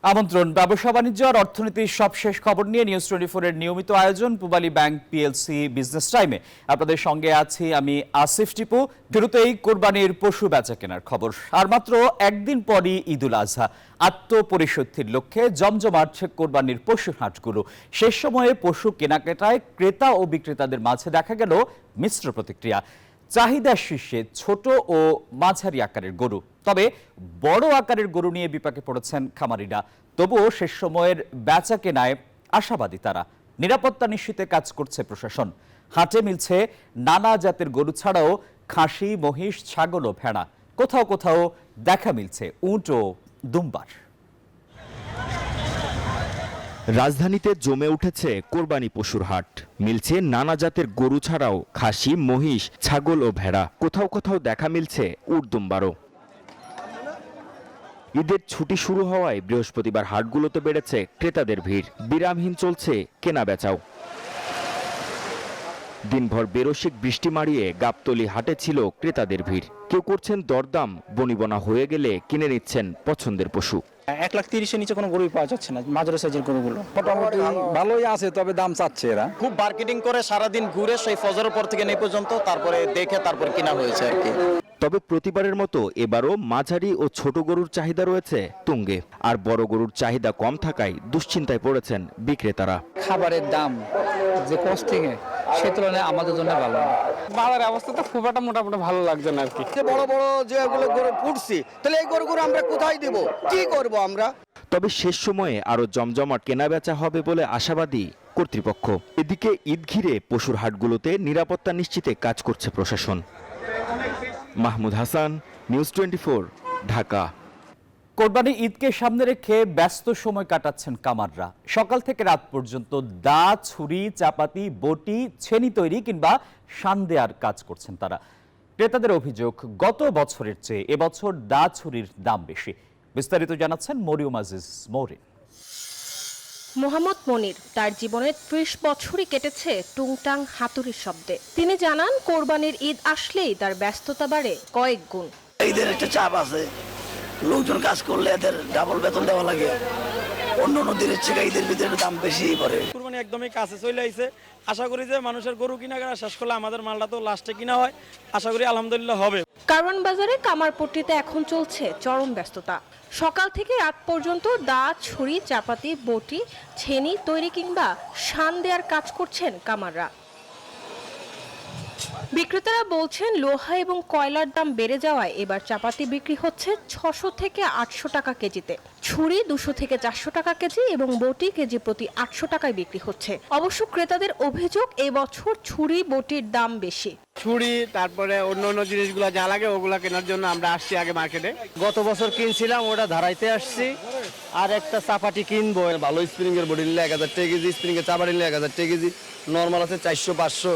আমন্ত্রণ। ব্যবসা বাণিজ্য আর অর্থনীতির সবশেষ খবর নিয়ে নিউজ 24 এর নিয়মিত আয়োজন পূবালী ব্যাংক পিএলসি বিজনেস টাইমে আপনাদের সঙ্গে আছি আমি আসিফ টিপু। শুরুতেই কোরবানির পশু বেচা কেনার খবর। আর মাত্র একদিন পরই ঈদুল আজহা। আত্মপরিশুদ্ধির লক্ষ্যে জমজমাট কোরবানির পশু হাটগুলো। শেষ সময়ে পশু কেনাকাটায় ক্রেতা ও বিক্রেতাদের মাঝে দেখা গেল মিশ্র প্রতিক্রিয়া। চাহিদার শীর্ষে ছোট ও মাঝারি আকারের গরু, তবে বড় আকারের গরু নিয়ে বিপাকে পড়েছেন খামারিরা। তবুও শেষ সময়ের বেচা কেনায় আশাবাদী তারা। নিরাপত্তা নিশ্চিতে কাজ করছে প্রশাসন। হাটে মিলছে নানা জাতের গরু ছাড়াও খাসি, মহিষ, ছাগল ও ভেড়া। কোথাও কোথাও দেখা মিলছে উট ও দুম্বার। রাজধানীতে জমে উঠেছে কোরবানি পশুর হাট। মিলছে নানা জাতের গরু ছাড়াও খাসি, মহিষ, ছাগল ও ভেড়া। কোথাও কোথাও দেখা মিলছে উট দুম্বারও। ঈদের ছুটি শুরু হওয়ায় বৃহস্পতিবার হাটগুলোতে বেড়েছে ক্রেতাদের ভিড়। বিরামহীন চলছে কেনা বেচাও। দিনভর বেরসিক বৃষ্টি মারিয়ে গাবতলী হাটে ছিল ক্রেতাদের ভিড়। কেউ করছেন দরদাম, বনিবনা হয়ে গেলে কিনে নিচ্ছেন পছন্দের পশু। 1,30,000-এর নিচে কোনো গরুই পাওয়া যাচ্ছে না, মাঝারি সাইজের গরুগুলো। মোটামুটি ভালোই আছে, তবে দাম চাচ্ছে এরা। খুব মার্কেটিং করে সারাদিন ঘুরে সেই ফজরের পর থেকে এই পর্যন্ত তারপরে দেখে তারপরে কিনা হয়েছে আর কি। তবে প্রতিবারের মতো এবারও মাঝারি ও ছোট গরুর চাহিদা রয়েছে তুঙ্গে। আর বড় গরুর চাহিদা কম থাকায় দুশ্চিন্তায় পড়েছেন বিক্রেতারা। খাবারের দাম যে কস্টিং এ সে তুলনায় আমাদের জন্য ভালো না। বাজারের অবস্থা তো খুব একটা মোটামুটি ভালো লাগছে না আর কি। যে বড় বড় যেগুলো গরু ফুটছি, তাহলে এই গরুগুলো আমরা কোথায় দেব, কি করব আমরা? তবে শেষ সময়ে আরো জমজমাট কেনাবেচা হবে বলে আশাবাদী কর্তৃপক্ষ। এদিকে ঈদ ঘিরে পশুর হাটগুলোতে নিরাপত্তা নিশ্চিতে কাজ করছে প্রশাসন। মাহমুদ হাসান, নিউজ 24, ঢাকা। কোরবানি ঈদকে সামনে রেখে ব্যস্ত সময় কাটাচ্ছেন কামাররা। সকাল থেকে রাত পর্যন্ত দা, ছুরি, চাপাতি, বটি, ছেনি তৈরি কিংবা শান দেয়ার কাজ করছেন তারা। ক্রেতাদের অভিযোগ, গত বছরের চেয়ে এবছর দা, ছুরির দাম বেশি। বিস্তারিত জানাচ্ছেন মরিয়ম আজিজ মৌরিন। মোহাম্মদ মনির তার জীবনের 30 বছরই কেটেছে টুংটাং হাতুড়ির শব্দে। তিনি জানান কোরবানির ঈদ আসলেই তার ব্যস্ততা বাড়ে কয়েক গুণ। ঈদের একটা চাপ আছে, লোকজন কাজ করলে এদের ডাবল বেতন দেওয়া লাগে। অন্য দিনের থেকে ঈদের ভিতরে দাম বেশি পড়ে। কুরবানি একদমই কাছে চলে আইছে। আশা করি যে মানুষের গরু কেনাকাটা শেষ করলে আমাদের মালটা তো লাস্টে কিনা হয়, আশা করি আলহামদুলিল্লাহ হবে। কারওয়ান বাজারে কামারপট্টিতে এখন চলছে চরম ব্যস্ততা। সকাল থেকে রাত পর্যন্ত দা, ছুরি, চাপাতি, বটি, ছেনি তৈরি কিংবা শান দেয়ার কাজ করছেন কামাররা। বিক্রেতারা বলছেন লোহা এবং কয়লার দাম বেড়ে যাওয়ায় এবার চাপাতি বিক্রি হচ্ছে 600 থেকে 800 টাকা কেজিতে, ছুরি 200 থেকে 400 টাকা কেজি এবং বটি কেজি প্রতি 800 টাকায় বিক্রি হচ্ছে। অবশ্য ক্রেতাদের অভিযোগ, এবছর ছুরি বটির দাম বেশি। ছুরি তারপরে অন্য জিনিসগুলো যা লাগে ওগুলা কেনার জন্য আমরা আসছি আগে মার্কেটে। গত বছর কিনছিলাম, ওটা ধারাইতে আসছি। আর একটা চাপাটি কিনবো। ভালো স্প্রিং এর বডি নিলে 1000 টাকা কেজি, স্প্রিং এর চাপাটি নিলে 1000 টাকা কেজি, নরমাল আছে 400-500,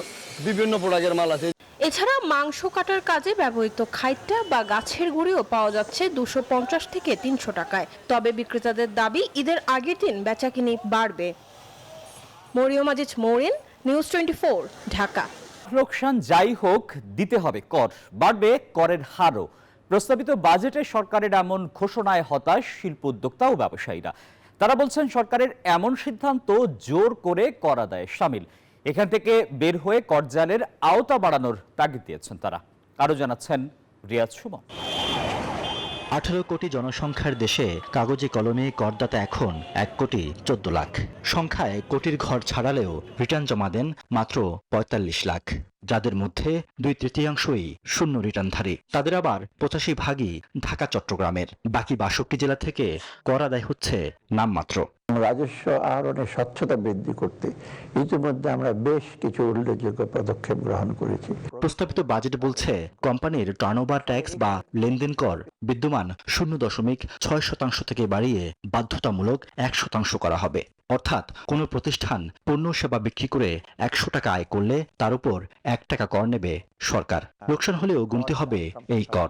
বিভিন্ন প্রোডাক্টের মাল আছে। এছাড়া মাংস কাটার কাজে ব্যবহৃত খাইটা বা গাছের গুঁড়িও পাওয়া যাচ্ছে 250 থেকে 300 টাকায়। তবে বিক্রেতাদের দাবি, ঈদের আগের দিন বেচাকিনি বাড়বে। মরিয়ম আজিজ মৌরিন, নিউজ 24, ঢাকা। লোকসান যাই হোক, দিতে হবে কর, বাড়বে করের হারও। প্রস্তাবিত বাজেটে সরকারের এমন ঘোষণায় হতাশ শিল্প উদ্যোক্তা ও ব্যবসায়ীরা। তারা বলছেন সরকারের এমন সিদ্ধান্ত জোর করে কর আদায়ে শামিল। এখান থেকে বের হয়ে করজালের আওতা বাড়ানোর তাগিদ দিয়েছেন তারা। আরো জানাচ্ছেন রিয়াজ সুমন। 18 কোটি জনসংখ্যার দেশে কাগজে কলমে করদাতা এখন 1 কোটি 14 লাখ। সংখ্যায় কোটির ঘর ছাড়ালেও রিটার্ন জমা দেন মাত্র 45 লাখ, যাদের মধ্যে 2/3 শূন্য রিটার্নধারী। তাদের আবার 85 ভাগই ঢাকা, চট্টগ্রামের। বাকি 62 জেলা থেকে কর আদায় হচ্ছে নামমাত্র। রাজস্ব আহরণের স্বচ্ছতা বৃদ্ধি করতে ইতিমধ্যে আমরা বেশ কিছু উল্লেখযোগ্য পদক্ষেপ গ্রহণ করেছি। প্রস্তাবিত বাজেট বলছে কোম্পানির টার্নওভার ট্যাক্স বা লেনদেন কর বিদ্যমান 0.6% থেকে বাড়িয়ে বাধ্যতামূলক 1% করা হবে। অর্থাৎ কোনো প্রতিষ্ঠান পণ্য সেবা বিক্রি করে 100 টাকা আয় করলে তার উপর 1 টাকা কর নেবে সরকার। লোকসান হলেও গুনতে হবে এই কর।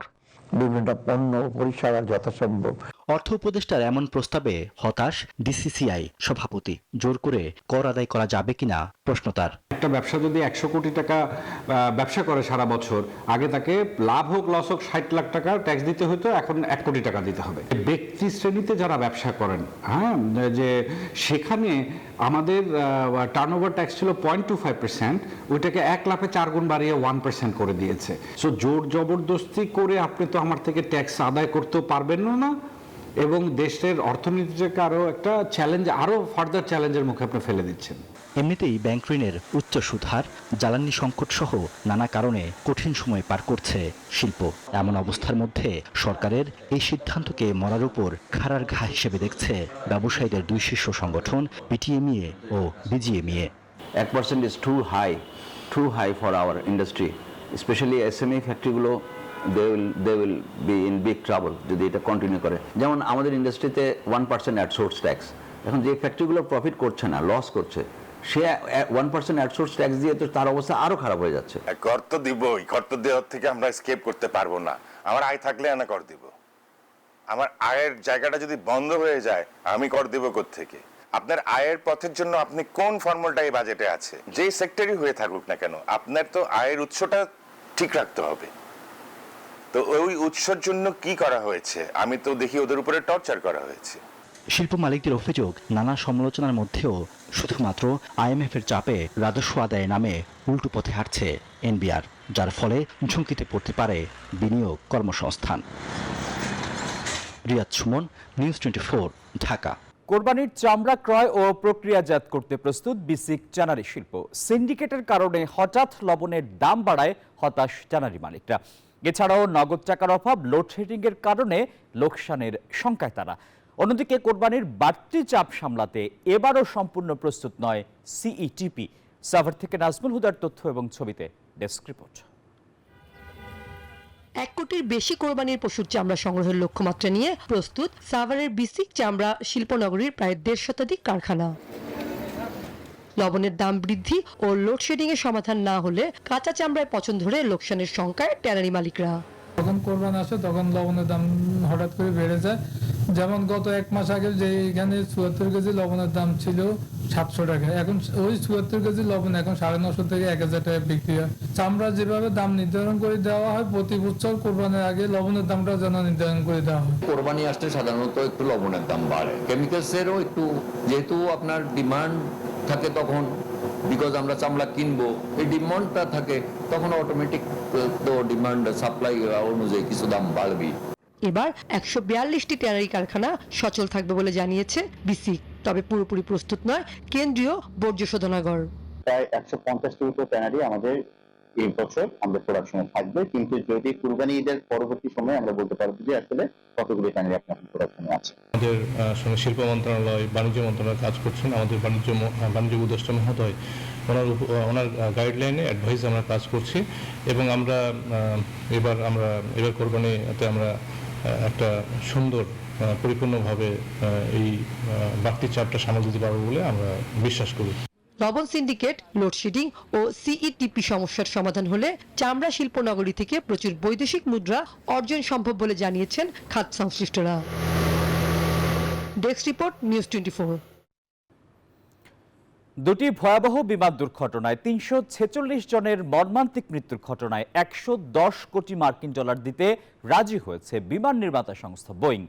বিভিন্ন পণ্য পরিষেবা যথাসম্ভব। অর্থ উপদেষ্টার এমন প্রস্তাবে হতাশ ডিসিসিআই সভাপতি। জোর করে কর আদায় করা যাবে কিনা প্রশ্ন তার। একটা ব্যবসা যদি 100 কোটি টাকা ব্যবসা করে সারা বছর, আগে তাকে লাভ হোক লস হোক 60 লাখ টাকা ট্যাক্স দিতে হতো, এখন 1 কোটি টাকা দিতে হবে। ব্যক্তি শ্রেণীতে যারা ব্যবসা করেন, হ্যাঁ, যে সেখানে আমাদের টার্নওভার ট্যাক্স ছিল 0.25%, ওইটাকে 1 লাখে 4 গুণ বাড়িয়ে 1% করে দিয়েছে। সো জোর জবরদস্তি করে আপনি তো আমার থেকে ট্যাক্স আদায় করতে পারবেন না, এবং দেশের অর্থনীতিটাকে আরো একটা চ্যালেঞ্জ, আরো ফার্দার চ্যালেঞ্জের মুখে আপনি ফেলে দিচ্ছেন। এমনিতেই ব্যাংক ঋণের উচ্চ সুদহার, জ্বালানি সংকট সহ নানা কারণে কঠিন সময় পার করছে শিল্প। এমন অবস্থার মধ্যে সরকারের এই সিদ্ধান্তকে মরার উপর খাড়ার ঘা হিসেবে দেখছে ব্যবসায়ীদের দুই শীর্ষ সংগঠন পিটিএমইএ ও BGMEA. 1% is too high for our industry, especially SME ফ্যাক্টরিগুলো they will be in big trouble যদি এটা কন্টিনিউ করে। যেমন আমাদের ইন্ডাস্ট্রিতে 1% অ্যাডসোর্স ট্যাক্স, এখন যে ফ্যাক্টরিগুলো প্রফিট করছে না, লস করছে, সে 1% অ্যাডসোর্স ট্যাক্স দিয়ে তো তার অবস্থা আরো খারাপ হয়ে যাচ্ছে। কর তো দিবই, কর তো দেওয়ার থেকে আমরা স্কেপ করতে পারবো না। আমার আয় থাকলে আমি কর দিব, আমার আয়ের জায়গাটা যদি বন্ধ হয়ে যায় আমি কর দেব কোত্থেকে? আপনার আয়ের পথের জন্য আপনি কোন ফর্মুলাটা এই বাজেটে আছে, যেই সেক্টরই হয়ে থাকুক না কেন, আপনার তো আয়ের উৎসটা ঠিক রাখতে হবে। তো ওই উৎসর জন্য কি করা হয়েছে? আমি তো দেখি ওদের উপরে টর্চার করা হয়েছে। শিল্প মালিকদের অভিযোগ, নানা সমালোচনার মধ্যেও শুধুমাত্র IMF এর চাপে রাজস্ব আদায়ের নামে উল্টো পথে হাঁটছে এনবিআর, যার ফলে ঝুঁকিতে পড়তে পারে বিনিয়োগ, কর্মসংস্থান। রিয়াদ সুমন, নিউজ 24, ঢাকা। কোরবানির চামড়া ক্রয় ও প্রক্রিয়াজাত করতে প্রস্তুত বিসিক ট্যানারি শিল্প। সিন্ডিকেটের কারণে হঠাৎ লবণের দাম বাড়ায় হতাশ ট্যানারি মালিকরা। এছাড়াও নগদ টাকার অভাব, লোডশেডিং এর কারণে লোকসানের শঙ্কায় তারা। অন্যদিকে কোরবানির বাড়তি চাপ সামলাতে এবারও সম্পূর্ণ প্রস্তুত নয় সিইটিপি। সাভার থেকে নাজমুল হুদার তথ্য এবং ছবিতে ডেস্ক রিপোর্ট। 1 কোটির বেশি কোরবানির পশুর চামড়া সংগ্রহের লক্ষ্যমাত্রা নিয়ে প্রস্তুত সাভারের বিসিক চামড়া শিল্পনগরীর প্রায় 1.5 শতাধিক কারখানা। লবণের দাম বৃদ্ধি ও লোডশেডিং এর সমাধান না হলে কাঁচা চামড়ায় পচন ধরে লোকসানের শঙ্কায় ট্যানারি মালিকরা। যখন কোরবানি আসে তখন লবণের দাম হঠাৎ করে বেড়ে যায়। যেমন গত 1 মাস আগে যে এখানে 74 কেজি লবণের দাম ছিল 700 টাকা, এখন ওই 74 কেজি লবণ এখন 950 থেকে 1000 টাকা বিক্রি হয়। চামড়া যেভাবে দাম নির্ধারণ করে দেওয়া হয়, প্রতি বছর কোরবানির আগে লবণের দামটা যেন নির্ধারণ করে দেওয়া হয়। কোরবানি আসলে সাধারণত একটু লবণের দাম বাড়ে, কেমিক্যালসেরও একটু, যেহেতু আপনার ডিমান্ড থাকে তখন, বিকজ আমরা চামড়া কিনবো, এই ডিমান্ডটা থাকে, তখন অটোমেটিক তো ডিমান্ড সাপ্লাই অনুযায়ী কিছু দাম বাড়বে। এবার 142টি ট্যানারি কারখানা সচল থাকবে বলে জানিয়েছে বিসিক, তবে পুরোপুরি প্রস্তুত নয় কেন্দ্রীয় বর্জ্য শোধনাগার। প্রায় 150টির উপর ট্যানারি আমাদের এই বছর আমরা প্রোডাকশনে থাকবে, কিন্তু যদি কুরবানি ঈদের পরবর্তী সময়ে আমরা বলতে পারবো যে আসলে কতগুলি ট্যানারি আপনার প্রোডাকশনে আছে। আমাদের সঙ্গে শিল্প মন্ত্রণালয়, বাণিজ্য মন্ত্রণালয় কাজ করছেন। আমাদের বাণিজ্য উপদেষ্টা মহোদয় ওনার গাইডলাইনে অ্যাডভাইস আমরা কাজ করছি, এবং এবার কোরবানিতে আমরা একটা সুন্দর পরিপূর্ণভাবে এই বাড়তি চাপটা সামাল দিতে পারবো বলে আমরা বিশ্বাস করি। লবণ সিন্ডিকেট, লোডশেডিং ও সিইটিপি সমস্যার সমাধান হলে চামড়া শিল্প নগরী থেকে প্রচুর বৈদেশিক মুদ্রা অর্জন সম্ভব বলে জানিয়েছেন খাত সংশ্লিষ্টরা। Desk report, news 24। দুটি ভয়াবহ বিমান দুর্ঘটনায় 346 জনের মর্মান্তিক মৃত্যুর ঘটনায় 110 কোটি মার্কিন ডলার দিতে রাজি হয়েছে বিমান নির্মাতা সংস্থা বোয়িং।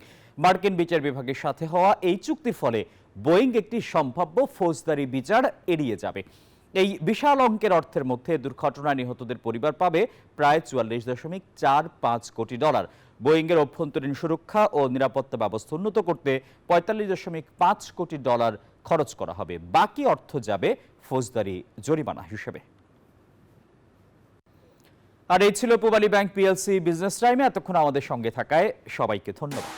মার্কিন বিচার বিভাগের সাথে হওয়া এই চুক্তির ফলে বোয়িং একটি সম্ভাব্য ফৌজদারি বিচার এড়িয়ে যাবে। এই বিশাল অঙ্কের অর্থের মধ্যে দুর্ঘটনায় নিহতদের পরিবার পাবে প্রায় 44.45 কোটি ডলার। বোয়িংয়ের অভ্যন্তরীণ সুরক্ষা ও নিরাপত্তা ব্যবস্থা উন্নত করতে 45.5 কোটি ডলার খরচ করা হবে। বাকি অর্থ যাবে ফৌজদারি জরিমানা হিসেবে। আর এই ছিল পূবালী ব্যাংক পিএলসি বিজনেস টাইমে। এতক্ষণ আমাদের সঙ্গে থাকায় সবাইকে ধন্যবাদ।